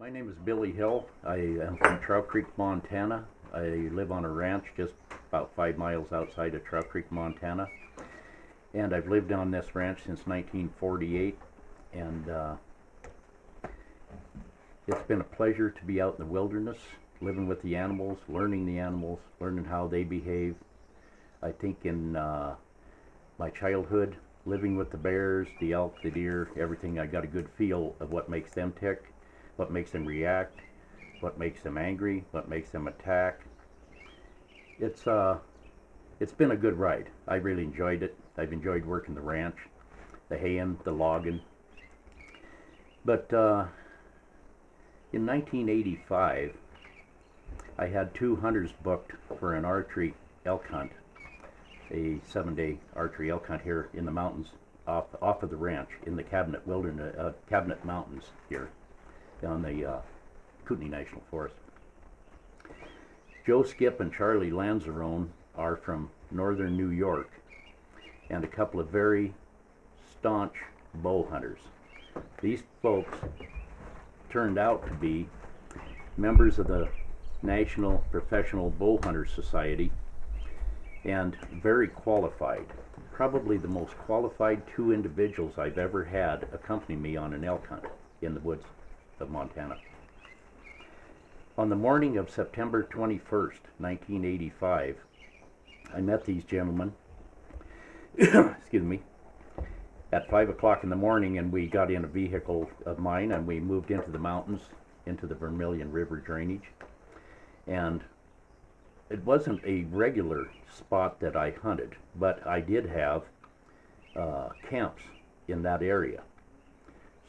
My name is Billy Hill. I am from Trout Creek, Montana. I live on a ranch just about 5 miles outside of Trout Creek, Montana. And I've lived on this ranch since 1948. And it's been a pleasure to be out in the wilderness, living with the animals, learning how they behave. I think in my childhood, living with the bears, the elk, the deer, everything, I got a good feel of what makes them tick, what makes them react, what makes them angry, what makes them attack. It's been a good ride. I really enjoyed it. I've enjoyed working the ranch, the haying, the logging. But in 1985, I had 2 hunters booked for an archery elk hunt, a 7-day archery elk hunt here in the mountains off of the ranch in the Cabinet Mountains here on the Kootenai National Forest. Joe Skip and Charlie Lanzarone are from northern New York and a couple of very staunch bow hunters. These folks turned out to be members of the National Professional Bow Hunter Society and very qualified. Probably the most qualified 2 individuals I've ever had accompany me on an elk hunt in the woods of Montana. On the morning of September 21st, 1985, I met these gentlemen, excuse me, at 5 o'clock in the morning, and we got in a vehicle of mine and we moved into the mountains, into the Vermilion River drainage. And it wasn't a regular spot that I hunted, but I did have camps in that area.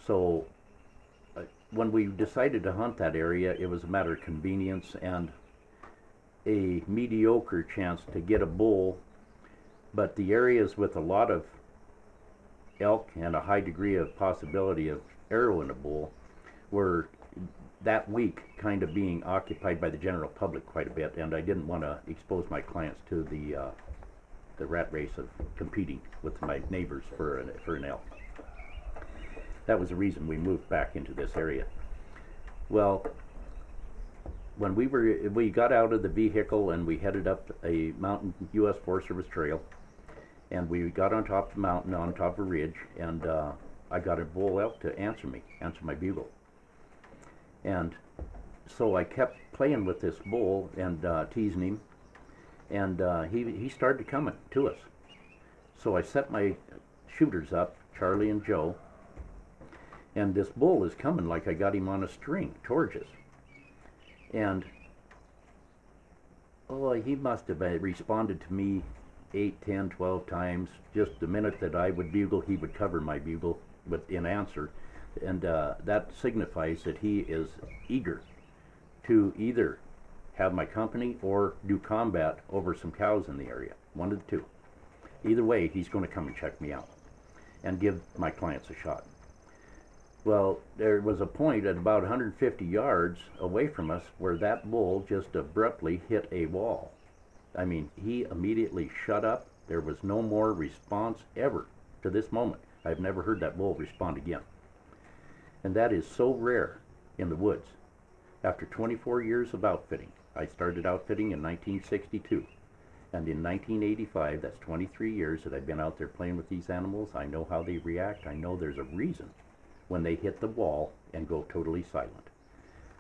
So when we decided to hunt that area, it was a matter of convenience and a mediocre chance to get a bull, but the areas with a lot of elk and a high degree of possibility of arrow in a bull were that week kind of being occupied by the general public quite a bit, and I didn't want to expose my clients to the rat race of competing with my neighbors for an elk. That was the reason we moved back into this area. Well, when we got out of the vehicle and we headed up a mountain U.S. Forest Service trail, and we got on top of the mountain, on top of a ridge, and I got a bull elk to answer my bugle. And so I kept playing with this bull and teasing him, and he started coming to us. So I set my shooters up, Charlie and Joe, and this bull is coming like I got him on a string towards us. And he must have responded to me 8, 10, 12 times. Just the minute that I would bugle, he would cover my bugle in answer. And that signifies that he is eager to either have my company or do combat over some cows in the area. One of the two. Either way, he's going to come and check me out and give my clients a shot. Well, there was a point at about 150 yards away from us where that bull just abruptly hit a wall. I mean, he immediately shut up. There was no more response ever to this moment. I've never heard that bull respond again. And that is so rare in the woods. After 24 years of outfitting, I started outfitting in 1962. And in 1985, that's 23 years that I've been out there playing with these animals. I know how they react. I know there's a reason when they hit the wall and go totally silent.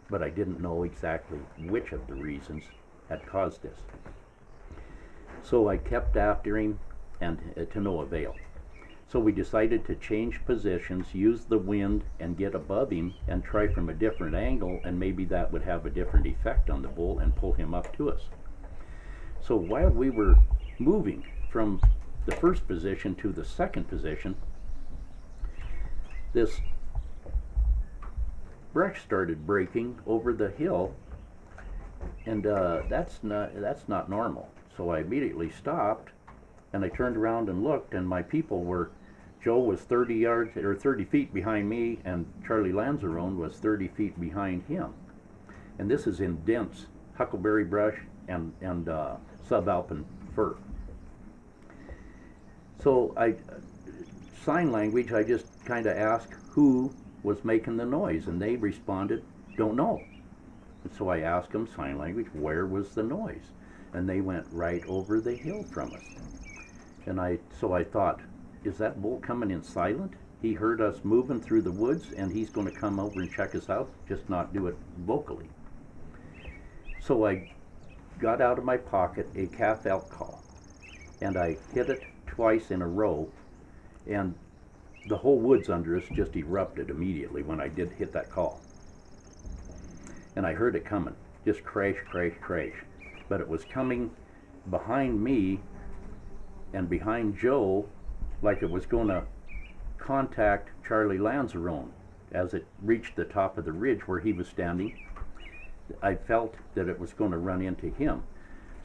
But I didn't know exactly which of the reasons had caused this. So I kept after him, and to no avail. So we decided to change positions, use the wind, and get above him and try from a different angle, and maybe that would have a different effect on the bull and pull him up to us. So while we were moving from the first position to the second position, this brush started breaking over the hill, and that's not normal. So I immediately stopped, and I turned around and looked, and my people were, Joe was 30 feet behind me, and Charlie Lanzarone was 30 feet behind him. And this is in dense huckleberry brush and subalpine fir. So sign language, I just kind of asked who was making the noise, and they responded, don't know. And so I asked them sign language, where was the noise? And they went right over the hill from us. And so I thought, is that bull coming in silent? He heard us moving through the woods and he's going to come over and check us out, just not do it vocally. So I got out of my pocket a calf elk call and I hit it twice in a row, and the whole woods under us just erupted immediately when I did hit that call. And I heard it coming, just crash, crash, crash. But it was coming behind me and behind Joe like it was going to contact Charlie Lanzarone. As it reached the top of the ridge where he was standing, I felt that it was going to run into him.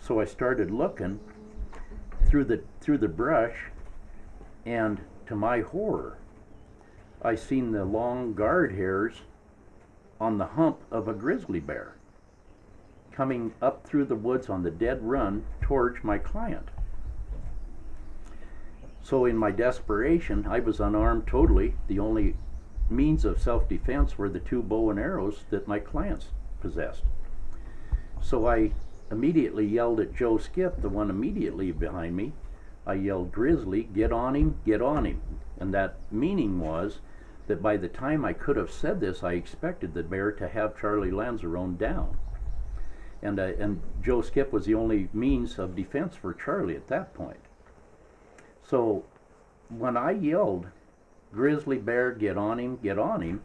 So I started looking through the brush, and to my horror, I seen the long guard hairs on the hump of a grizzly bear coming up through the woods on the dead run towards my client. So in my desperation, I was unarmed totally. The only means of self-defense were the 2 bow and arrows that my clients possessed. So I immediately yelled at Joe Skip, the one immediately behind me. I yelled, "Grizzly, get on him, get on him." And that meaning was that by the time I could have said this, I expected the bear to have Charlie Lanzarone down. And Joe Skip was the only means of defense for Charlie at that point. So when I yelled, "Grizzly Bear, get on him,"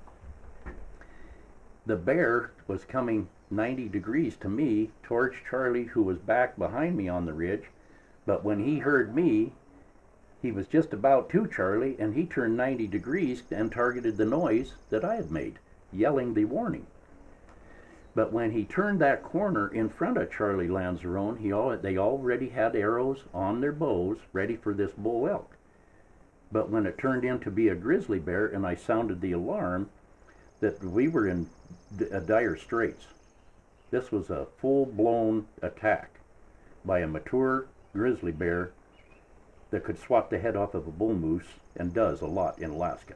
the bear was coming 90 degrees to me towards Charlie, who was back behind me on the ridge. But when he heard me, he was just about to Charlie, and he turned 90 degrees and targeted the noise that I had made, yelling the warning. But when he turned that corner in front of Charlie Lanzarone, they already had arrows on their bows ready for this bull elk. But when it turned in to be a grizzly bear and I sounded the alarm, that we were in dire straits. This was a full-blown attack by a mature grizzly bear that could swat the head off of a bull moose, and does a lot in Alaska.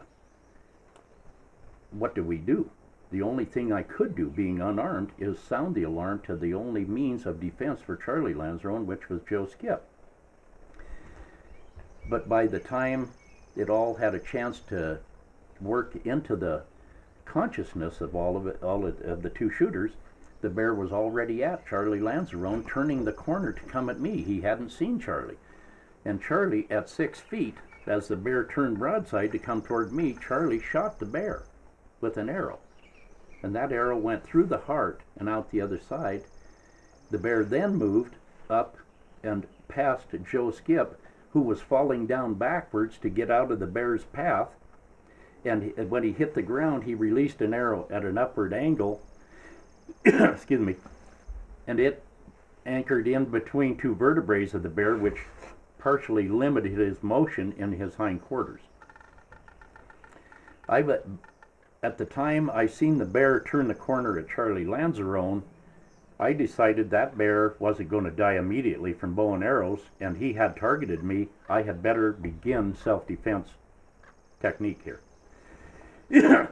What do we do? The only thing I could do, being unarmed, is sound the alarm to the only means of defense for Charlie Lanzarone, which was Joe Skip. But by the time it all had a chance to work into the consciousness of all of the 2 shooters, the bear was already at Charlie Lanzarone, turning the corner to come at me. He hadn't seen Charlie. And Charlie, at 6 feet, as the bear turned broadside to come toward me, Charlie shot the bear with an arrow. And that arrow went through the heart and out the other side. The bear then moved up and past Joe Skip, who was falling down backwards to get out of the bear's path. And when he hit the ground, he released an arrow at an upward angle, excuse me, and it anchored in between 2 vertebrae of the bear, which partially limited his motion in his hindquarters. At the time I seen the bear turn the corner at Charlie Lanzarone, I decided that bear wasn't going to die immediately from bow and arrows, and he had targeted me. I had better begin self-defense technique here. The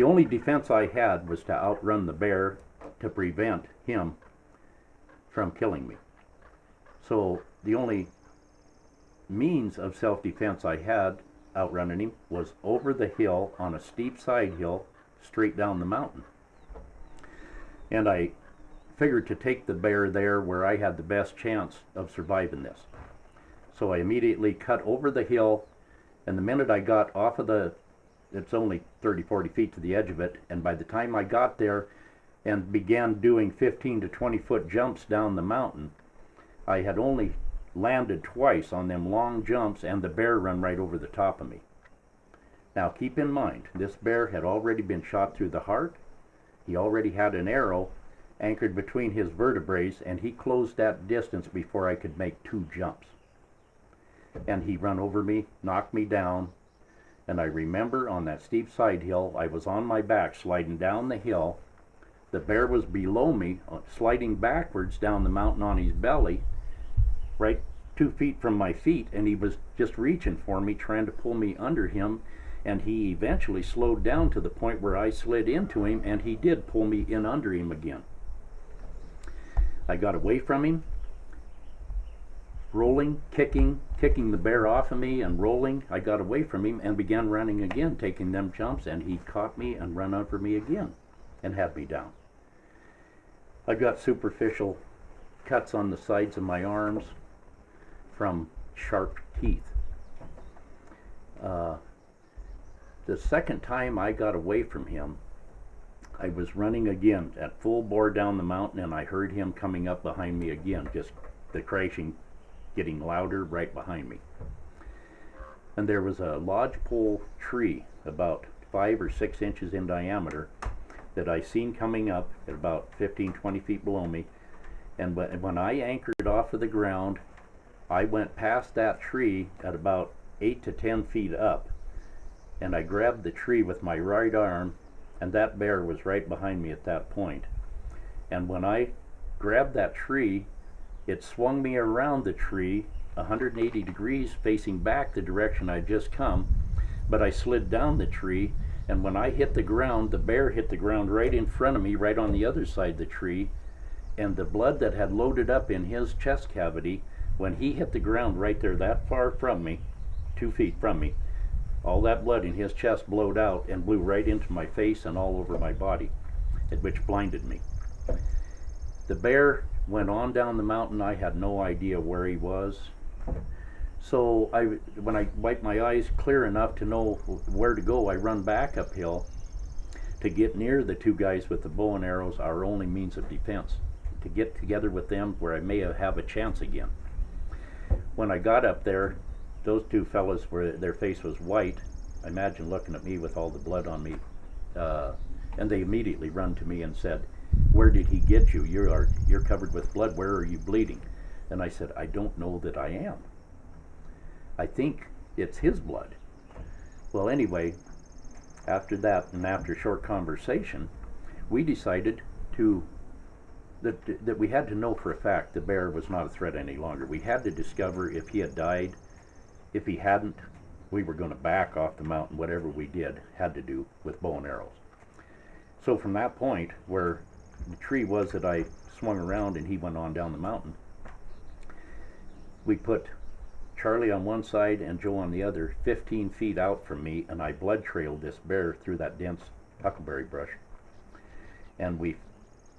only defense I had was to outrun the bear to prevent him from killing me. So the only means of self-defense I had outrunning him was over the hill on a steep side hill straight down the mountain. And I figured to take the bear there where I had the best chance of surviving this. So I immediately cut over the hill, and the minute I got off of it's only 30-40 feet to the edge of it, and by the time I got there and began doing 15 to 20 foot jumps down the mountain, I had only landed twice on them long jumps, and the bear run right over the top of me. Now keep in mind, this bear had already been shot through the heart. He already had an arrow anchored between his vertebrae, and he closed that distance before I could make 2 jumps. And he run over me, knocked me down, and I remember on that steep side hill, I was on my back sliding down the hill. The bear was below me, sliding backwards down the mountain on his belly, right 2 feet from my feet, and he was just reaching for me, trying to pull me under him. and he eventually slowed down to the point where I slid into him, and he did pull me in under him again. I got away from him, rolling, kicking the bear off of me and rolling. I got away from him and began running again, taking them jumps, and he caught me and ran over me again and had me down. I got superficial cuts on the sides of my arms from sharp teeth. The second time I got away from him, I was running again at full bore down the mountain, and I heard him coming up behind me again, just the crashing getting louder right behind me. And there was a lodgepole tree about 5 or 6 inches in diameter that I seen coming up at about 15-20 feet below me. And when I anchored off of the ground, I went past that tree at about 8 to 10 feet up, and I grabbed the tree with my right arm, and that bear was right behind me at that point. And when I grabbed that tree, it swung me around the tree 180 degrees facing back the direction I'd just come, but I slid down the tree, and when I hit the ground, the bear hit the ground right in front of me, right on the other side of the tree, and the blood that had loaded up in his chest cavity, when he hit the ground right there that far from me, 2 feet from me, all that blood in his chest blowed out and blew right into my face and all over my body, which blinded me. The bear went on down the mountain. I had no idea where he was. So when I wiped my eyes clear enough to know where to go, I run back uphill to get near the 2 guys with the bow and arrows, our only means of defense, to get together with them where I may have a chance again. When I got up there, those 2 fellas, their face was white, I imagine looking at me with all the blood on me, and they immediately run to me and said, "Where did he get you? You're covered with blood. Where are you bleeding?" And I said, "I don't know that I am. I think it's his blood." Well, anyway, after that and after a short conversation, we decided that we had to know for a fact the bear was not a threat any longer. We had to discover if he had died. If he hadn't, we were going to back off the mountain. Whatever we did had to do with bow and arrows. So from that point where the tree was that I swung around and he went on down the mountain, we put Charlie on one side and Joe on the other, 15 feet out from me, and I blood trailed this bear through that dense huckleberry brush. And we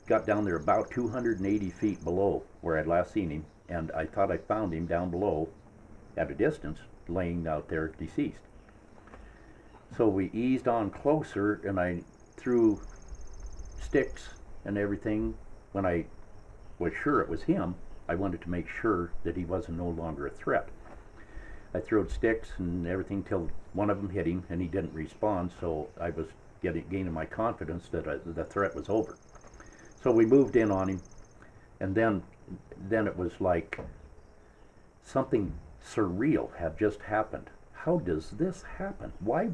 got down there about 280 feet below where I'd last seen him, and I thought I found him down below at a distance, laying out there deceased. So we eased on closer, and I threw sticks and everything. When I was sure it was him, I wanted to make sure that he wasn't no longer a threat. I threw sticks and everything till one of them hit him, and he didn't respond, so I was gaining my confidence that the threat was over. So we moved in on him, and then it was like something surreal had just happened. How does this happen? Why?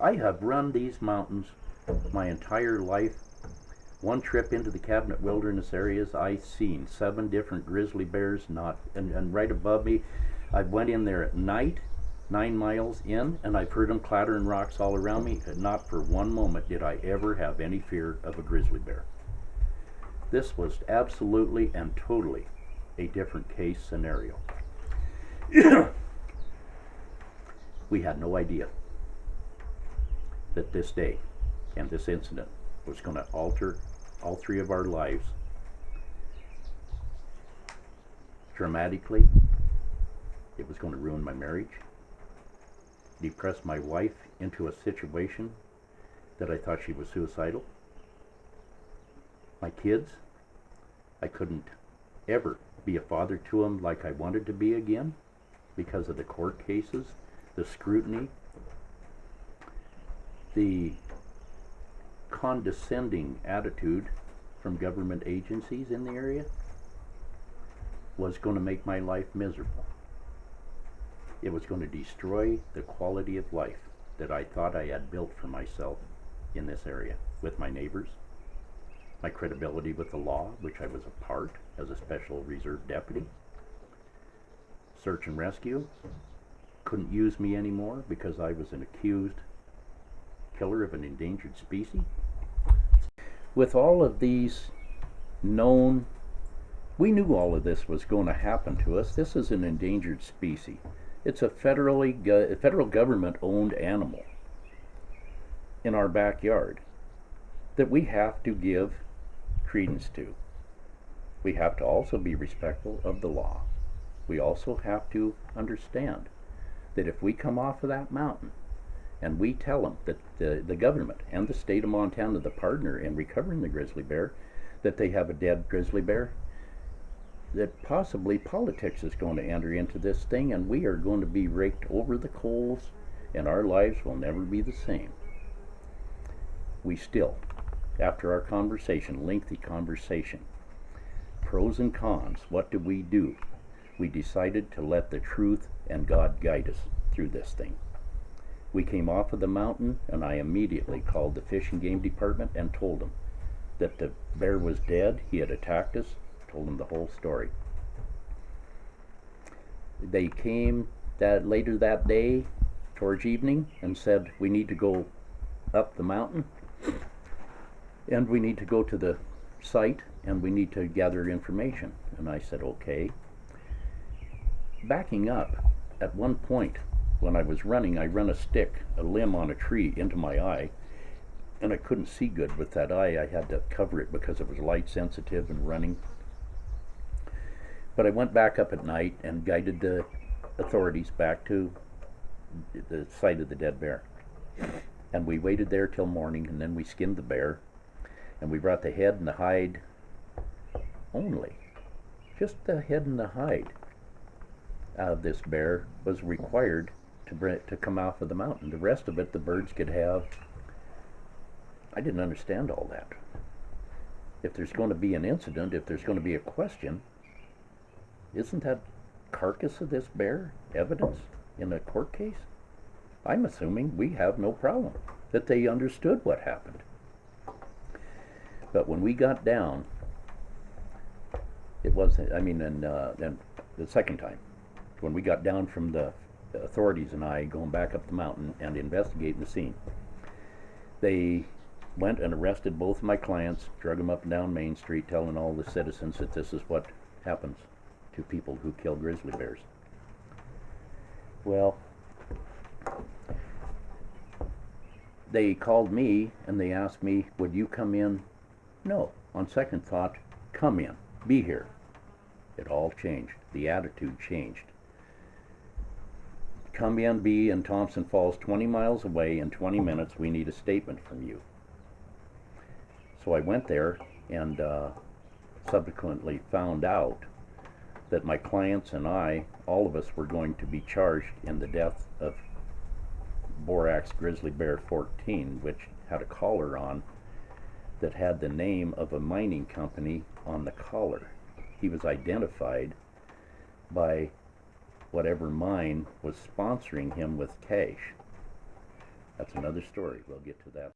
I have run these mountains my entire life. One trip into the Cabinet Wilderness areas, I seen 7 different grizzly bears, and right above me. I went in there at night, 9 miles in, and I've heard them clattering rocks all around me. Not for one moment did I ever have any fear of a grizzly bear. This was absolutely and totally a different case scenario. We had no idea that this day and this incident was going to alter all 3 of our lives dramatically. It was going to ruin my marriage, depress my wife into a situation that I thought she was suicidal. My kids, I couldn't ever be a father to them like I wanted to be again because of the court cases, the scrutiny, the condescending attitude from government agencies in the area was going to make my life miserable. It was going to destroy the quality of life that I thought I had built for myself in this area with my neighbors, my credibility with the law, which I was a part as a special reserve deputy. Search and rescue couldn't use me anymore because I was an accused killer of an endangered species? With all of these known, we knew all of this was going to happen to us. This is an endangered species. It's a federal government owned animal in our backyard that we have to give credence to. We have to also be respectful of the law. We also have to understand that if we come off of that mountain and we tell them that the government and the state of Montana, the partner in recovering the grizzly bear, that they have a dead grizzly bear, that possibly politics is going to enter into this thing and we are going to be raked over the coals and our lives will never be the same. We still, after our conversation, lengthy conversation, pros and cons, what do? We decided to let the truth and God guide us through this thing. We came off of the mountain and I immediately called the Fish and Game Department and told them that the bear was dead, he had attacked us, told them the whole story. They came later that day, towards evening, and said we need to go up the mountain and we need to go to the site and we need to gather information. And I said, okay. Backing up, at one point when I was running, I run a limb on a tree into my eye, and I couldn't see good with that eye. I had to cover it because it was light sensitive and running. But I went back up at night and guided the authorities back to the site of the dead bear. And we waited there till morning, and then we skinned the bear, and we brought the head and the hide only. Just the head and the hide of this bear was required to come off of the mountain. The rest of it the birds could have. I didn't understand all that. If there's going to be an incident, if there's going to be a question, isn't that carcass of this bear evidence in a court case? I'm assuming we have no problem that they understood what happened. But when we got down, it wasn't, and the second time, when we got down from the authorities and I going back up the mountain and investigating the scene, they went and arrested both of my clients, drug them up and down Main Street, telling all the citizens that this is what happens to people who kill grizzly bears. Well, they called me and they asked me, would you come in? No. On second thought, come in, be here. It all changed. The attitude changed. Come in, be in Thompson Falls, 20 miles away in 20 minutes. We need a statement from you. So I went there and subsequently found out that my clients and I, all of us, were going to be charged in the death of Borax Grizzly Bear 14, which had a collar on that had the name of a mining company on the collar. He was identified by whatever mine was sponsoring him with cash. That's another story. We'll get to that.